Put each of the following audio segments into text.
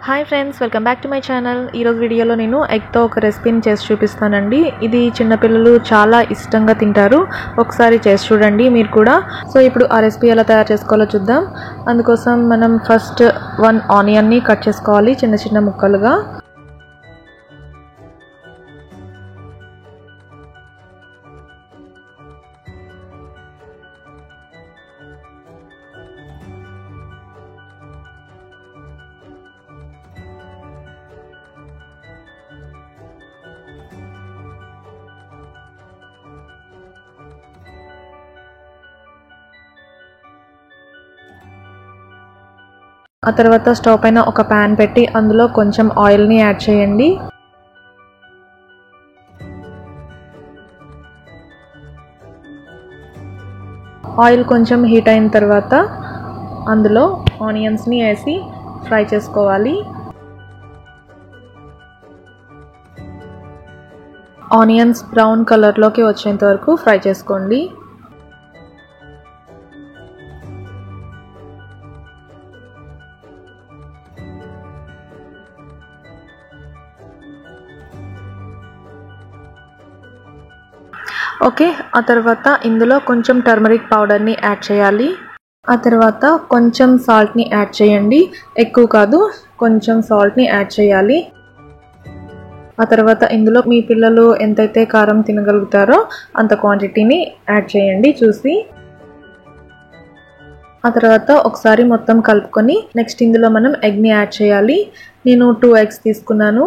Hi friends, welcome back to my channel. ఈరోజు వీడియోలో నేను ఎగ్తో ఒక రెసిపీని చేసి చూపిస్తానండి. ఇది చిన్నపిల్లలు చాలా ఇష్టంగా తింటారు. ఒకసారి చేసి చూడండి మీరు కూడా. సో ఇప్పుడు ఆ రెసిపీ ఎలా తయారు చేసుకోవాలో చూద్దాం. అందుకోసం మనం ఫస్ట్ 1 ఆనియన్ని కట్ చేసుకోవాలి చిన్న చిన్న ముక్కలుగా. ఆ తర్వాత స్టవ్ పైన ఒక ప్యాన్ పెట్టి అందులో కొంచెం ఆయిల్ని యాడ్ చేయండి. ఆయిల్ కొంచెం హీట్ అయిన తర్వాత అందులో ఆనియన్స్ని వేసి ఫ్రై చేసుకోవాలి. ఆనియన్స్ బ్రౌన్ కలర్లోకి వచ్చేంత వరకు ఫ్రై చేసుకోండి. ఓకే, ఆ తర్వాత ఇందులో కొంచెం టర్మరిక్ పౌడర్ని యాడ్ చేయాలి. ఆ తర్వాత కొంచెం సాల్ట్ని యాడ్ చేయండి, ఎక్కువ కాదు, కొంచెం సాల్ట్ని యాడ్ చేయాలి. ఆ తర్వాత ఇందులో మీ పిల్లలు ఎంతైతే కారం తినగలుగుతారో అంత క్వాంటిటీని యాడ్ చేయండి చూసి. ఆ తర్వాత ఒకసారి మొత్తం కలుపుకొని నెక్స్ట్ ఇందులో మనం ఎగ్ని యాడ్ చేయాలి. నేను 2 ఎగ్స్ తీసుకున్నాను.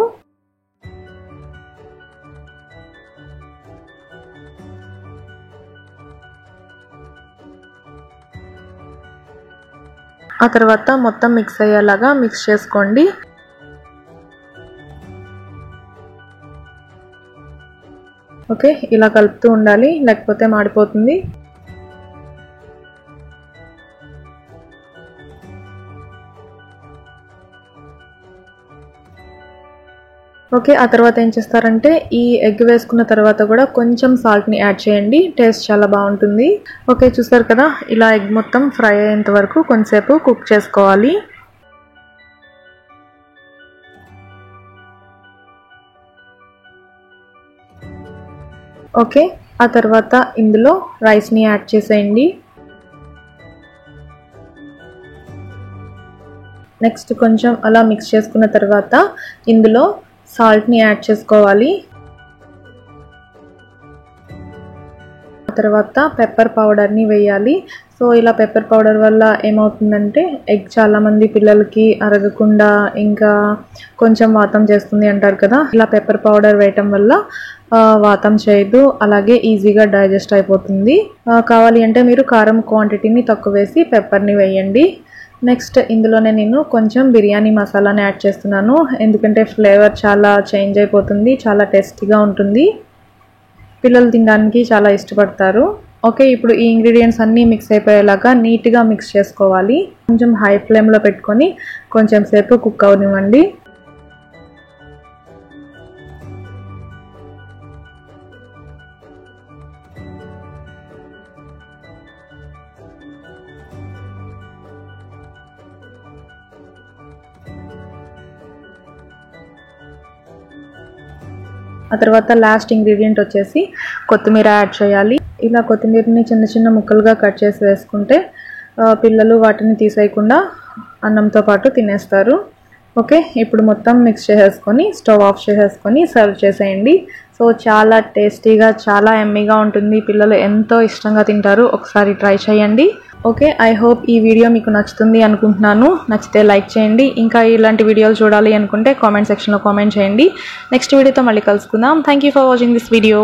ఆ తర్వాత మొత్తం మిక్స్ అయ్యేలాగా మిక్స్ చేసుకోండి. ఓకే, ఇలా కలుపుతూ ఉండాలి, లేకపోతే మాడిపోతుంది. ఓకే, ఆ తర్వాత ఏం చేస్తారంటే ఈ ఎగ్ వేసుకున్న తర్వాత కూడా కొంచెం సాల్ట్ని యాడ్ చేయండి, టేస్ట్ చాలా బాగుంటుంది. ఓకే, చూసారు కదా, ఇలా ఎగ్ మొత్తం ఫ్రై అయ్యేంత వరకు కొంచెంసేపు కుక్ చేసుకోవాలి. ఓకే, ఆ తర్వాత ఇందులో రైస్ని యాడ్ చేసేయండి. నెక్స్ట్ కొంచెం అలా మిక్స్ చేసుకున్న తర్వాత ఇందులో సాల్ట్ని యాడ్ చేసుకోవాలి. ఆ తర్వాత పెప్పర్ పౌడర్ని వేయాలి. సో ఇలా పెప్పర్ పౌడర్ వల్ల ఏమవుతుందంటే ఎగ్ చాలామంది పిల్లలకి అరగకుండా ఇంకా కొంచెం వాతం చేస్తుంది అంటారు కదా. ఇలా పెప్పర్ పౌడర్ వేయటం వల్ల వాతం చేయదు, అలాగే ఈజీగా డైజెస్ట్ అయిపోతుంది. కావాలి అంటే మీరు కారం క్వాంటిటీని తక్కువ వేసి పెప్పర్ని వేయండి. నెక్స్ట్ ఇందులోనే నేను కొంచెం బిర్యానీ మసాలాని యాడ్ చేస్తున్నాను, ఎందుకంటే ఫ్లేవర్ చాలా చేంజ్ అయిపోతుంది, చాలా టేస్టీగా ఉంటుంది, పిల్లలు తినడానికి చాలా ఇష్టపడతారు. ఓకే, ఇప్పుడు ఈ ఇంగ్రీడియంట్స్ అన్నీ మిక్స్ అయిపోయేలాగా నీట్గా మిక్స్ చేసుకోవాలి. కొంచెం హై ఫ్లేమ్లో పెట్టుకొని కొంచెం సేపు కుక్ అవనివ్వండి. ఆ తర్వాత లాస్ట్ ఇంగ్రీడియంట్ వచ్చేసి కొత్తిమీర యాడ్ చేయాలి. ఇలా కొత్తిమీరని చిన్న చిన్న ముక్కలుగా కట్ చేసి వేసుకుంటే పిల్లలు వాటిని తీసేయకుండా అన్నంతో పాటు తినేస్తారు. ఓకే, ఇప్పుడు మొత్తం మిక్స్ చేసేసుకొని స్టవ్ ఆఫ్ చేసేసుకొని సర్వ్ చేసేయండి. సో చాలా టేస్టీగా, చాలా యమ్మీగా ఉంటుంది, పిల్లలు ఎంతో ఇష్టంగా తింటారు. ఒకసారి ట్రై చేయండి. ఓకే, ఐ హోప్ ఈ వీడియో మీకు నచ్చుతుంది అనుకుంటున్నాను. నచ్చితే లైక్ చేయండి. ఇంకా ఇలాంటి వీడియోలు చూడాలి అనుకుంటే కామెంట్ సెక్షన్లో కామెంట్ చేయండి. నెక్స్ట్ వీడియోతో మళ్ళీ కలుసుకుందాం. Thank you for watching this video.